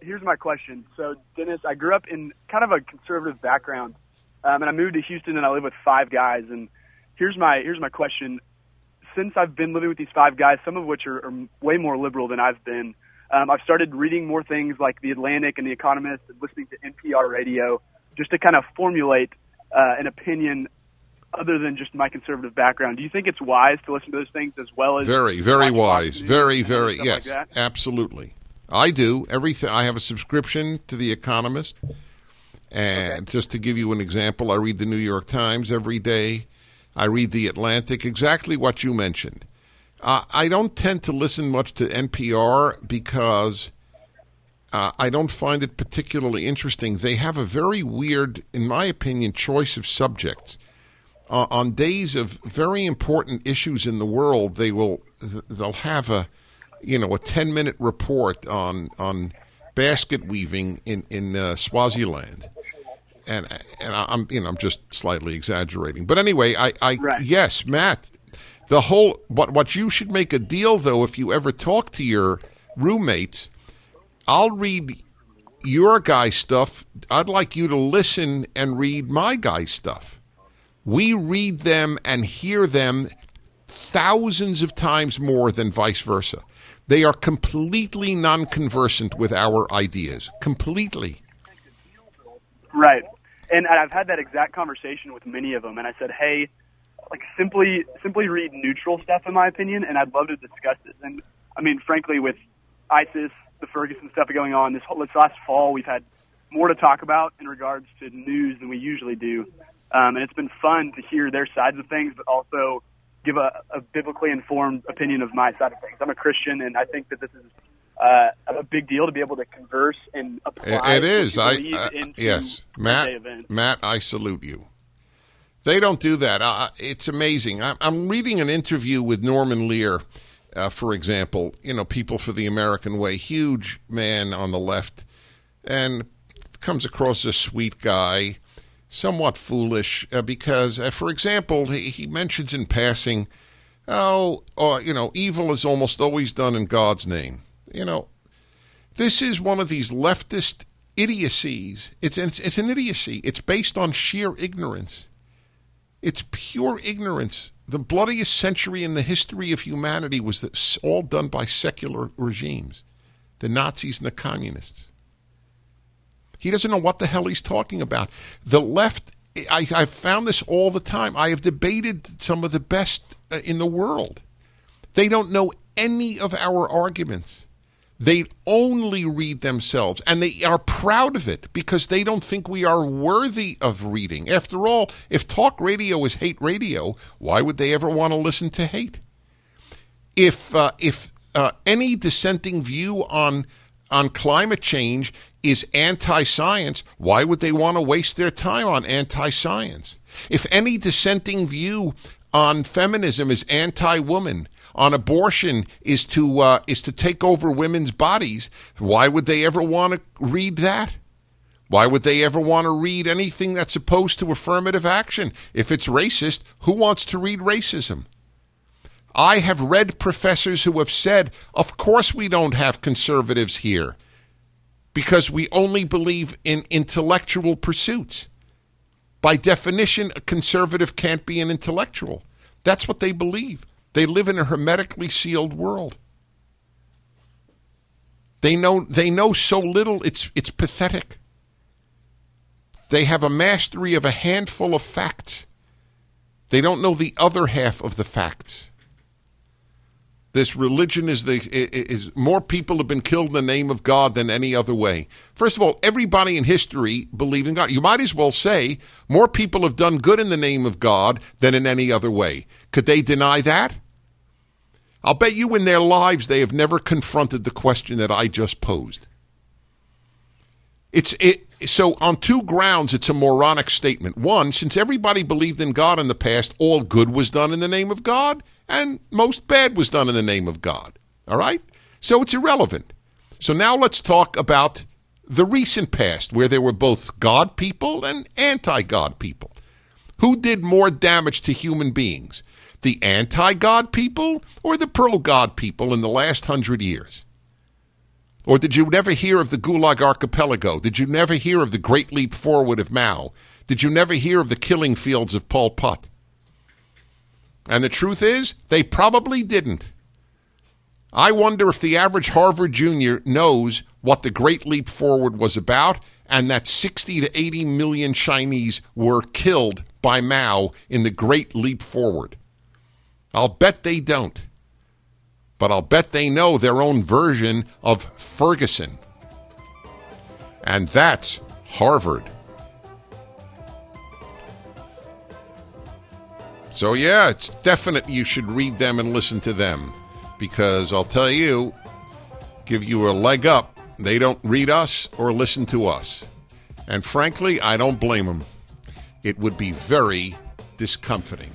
here's my question. So, Dennis, I grew up in kind of a conservative background, and I moved to Houston, and I live with 5 guys. And here's my question. Since I've been living with these 5 guys, some of which are way more liberal than I've been, I've started reading more things like The Atlantic and The Economist and listening to NPR radio just to kind of formulate an opinion other than just my conservative background. Do you think it's wise to listen to those things as well as very, very wise, very, yes, like absolutely. I do everything. I have a subscription to The Economist, and just to give you an example, I read the New York Times every day. I read The Atlantic, exactly what you mentioned. I don't tend to listen much to NPR because I don't find it particularly interesting. They have a very weird, in my opinion, choice of subjects. On days of very important issues in the world, they'll have a 10-minute report on basket weaving in Swaziland, and I'm just slightly exaggerating, but anyway, Right. Yes, Matt, the whole what you should make a deal though if you ever talk to your roommates. I'll read your guy's stuff. I'd like you to listen and read my guy's stuff. We read them and hear them thousands of times more than vice versa. They are completely non-conversant with our ideas. Completely. Right. And I've had that exact conversation with many of them, and I said, hey, like simply read neutral stuff, in my opinion, and I'd love to discuss it. And, I mean, frankly, with ISIS, the Ferguson stuff going on, this last fall, we've had more to talk about in regards to news than we usually do. And it's been fun to hear their sides of things, but also give a biblically informed opinion of my side of things. I'm a Christian, and I think that this is a big deal to be able to converse and apply. It is. Yes, Matt, I salute you. They don't do that. It's amazing. I'm reading an interview with Norman Lear, for example. People for the American Way, huge man on the left, and comes across a sweet guy. Somewhat foolish because, for example, he mentions in passing, evil is almost always done in God's name. This is one of these leftist idiocies. It's an idiocy. It's based on sheer ignorance. It's pure ignorance. The bloodiest century in the history of humanity was all done by secular regimes, the Nazis and the communists. He doesn't know what the hell he's talking about. The left, I've found this all the time. I have debated some of the best in the world. They don't know any of our arguments. They only read themselves, and they are proud of it because they don't think we are worthy of reading. After all, if talk radio is hate radio, why would they ever want to listen to hate? If any dissenting view on climate change is anti-science, why would they want to waste their time on anti-science? If any dissenting view on feminism is anti-woman, on abortion is to take over women's bodies, why would they ever want to read that? Why would they ever want to read anything that's opposed to affirmative action? If it's racist, who wants to read racism? I have read professors who have said, of course we don't have conservatives here because we only believe in intellectual pursuits. By definition, a conservative can't be an intellectual. That's what they believe. They live in a hermetically sealed world. They know so little, it's pathetic. They have a mastery of a handful of facts. They don't know the other half of the facts. This religion is more people have been killed in the name of God than any other way. First of all, everybody in history believed in God. You might as well say more people have done good in the name of God than in any other way. Could they deny that? I'll bet you in their lives they have never confronted the question that I just posed. So on 2 grounds, it's a moronic statement. One, since everybody believed in God in the past, all good was done in the name of God, and most bad was done in the name of God. All right? So it's irrelevant. So now let's talk about the recent past, where there were both God people and anti-God people. Who did more damage to human beings? The anti-God people or the pro-God people in the last 100 years? Or did you never hear of the Gulag Archipelago? Did you never hear of the Great Leap Forward of Mao? Did you never hear of the killing fields of Pol Pot? And the truth is, they probably didn't. I wonder if the average Harvard junior knows what the Great Leap Forward was about, and that 60 to 80 million Chinese were killed by Mao in the Great Leap Forward. I'll bet they don't. But I'll bet they know their own version of Ferguson. And that's Harvard. So yeah, it's definite you should read them and listen to them. Because I'll tell you, give you a leg up. They don't read us or listen to us. And frankly, I don't blame them. It would be very discomforting.